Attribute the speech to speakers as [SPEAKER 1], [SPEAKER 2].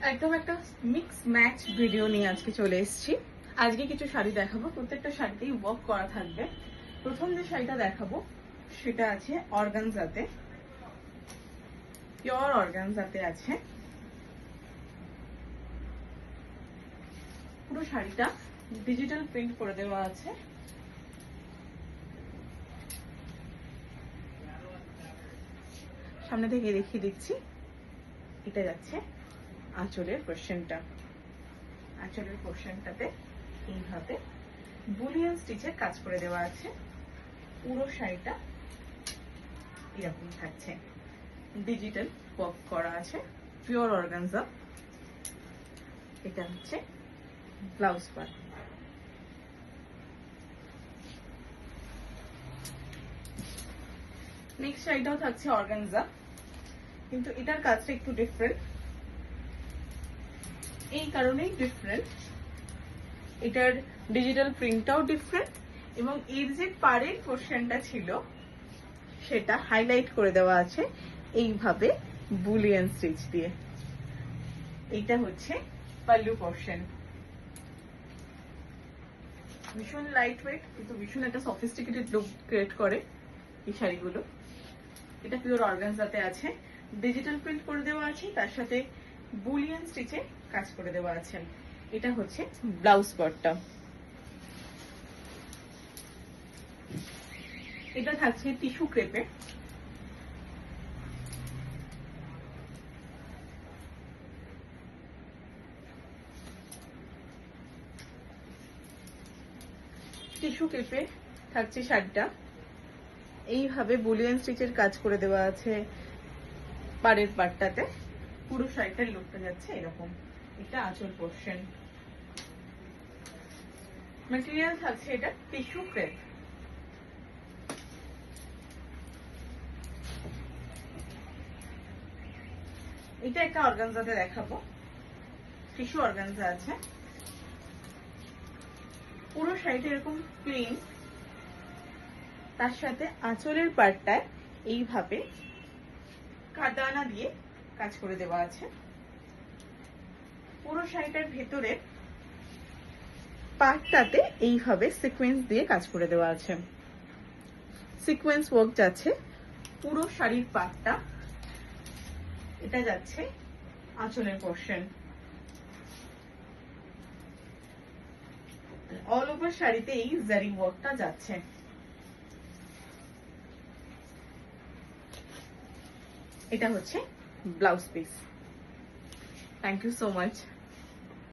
[SPEAKER 1] একদম একটা mix match video নিয়ে আজকে চলে এসেছি। আজকে কিছু শাড়ি দেখাবো, প্রত্যেকটা শাড়িতেই ওয়ার্ক করা থাকবে। প্রথম যে শাড়িটা দেখাবো সেটা আছে অর্গানজাতে, পিওর অর্গানজাতে আছে। পুরো শাড়িটা ডিজিটাল প্রিন্ট করে দেওয়া আছে। সামনে থেকে দেখিয়ে দিচ্ছি। এটা যাচ্ছে আঁচলের পোরশনটা। আঁচলের পোরশনটাতে এইভাবে বুলিয়ান স্টিচের কাজ করে দেওয়া আছে। পুরো শাড়িটা এরকম থাকছে, ডিজিটাল ওয়ার্ক করা আছে, পিওর অর্গানজা। এটা হচ্ছে ব্লাউজ পার্ট। নেক্সট শাড়িটাও থাকছে অর্গানজা, কিন্তু এটার কাজটা একটু ডিফারেন্ট। এই কারণেই ডিফারেন্ট, এটার ডিজিটাল প্রিন্টটাও ডিফারেন্ট এবং এর যে পাড়ের পোরশনটা ছিল সেটা হাইলাইট করে দেওয়া আছে এইভাবে বুলিয়ান স্টিচ দিয়ে। এইটা হচ্ছে পাল্লু পোরশন। ভীষণ লাইট ওয়েট কিন্তু ভীষণ একটা সফিস্টিকেটেড লুক ক্রিয়েট করে এই শাড়িগুলো। এটা পিওর অর্গানজাতে আছে, ডিজিটাল প্রিন্ট করে দেওয়া আছে, তার সাথে বুলিয়ান স্টিচে কাজ করে দেওয়া আছে। এটা হচ্ছে ব্লাউজ পার্টটা। এটা থাকছে টিস্যু ক্রেপে। টিস্যু ক্রেপে থাকছে শাড়িটা। এইভাবে বুলিয়ান স্টিচের কাজ করে দেওয়া আছে পাড়ের পাটটাতে। পুরো শাড়িটার লুকটা যাচ্ছে এরকম। এটা আঁচল পোরশন। ম্যাটেরিয়াল থাকছে এটা টিস্যু ক্রেপ। এটা একটা অর্গানজাতে দেখাবো, টিস্যু অর্গানজা আছে। পুরো শাড়িটা এরকম প্লেন, তার সাথে আঁচলের পাটটায় এইভাবে কাটানা দিয়ে কাজ করে দেওয়া আছে। পুরো শাড়িটার ভেতরে পাটটাতে এইভাবে সিকোয়েন্স দিয়ে কাজ করে দেওয়া আছে। সিকোয়েন্স ওয়ার্ক যাচ্ছে পুরো শাড়ির পাটটা। এটা যাচ্ছে আঁচলের পোরশন। অল ওভার শাড়িতে এই জারি ওয়ার্কটা যাচ্ছে। এটা হচ্ছে blouse piece. Thank you so much.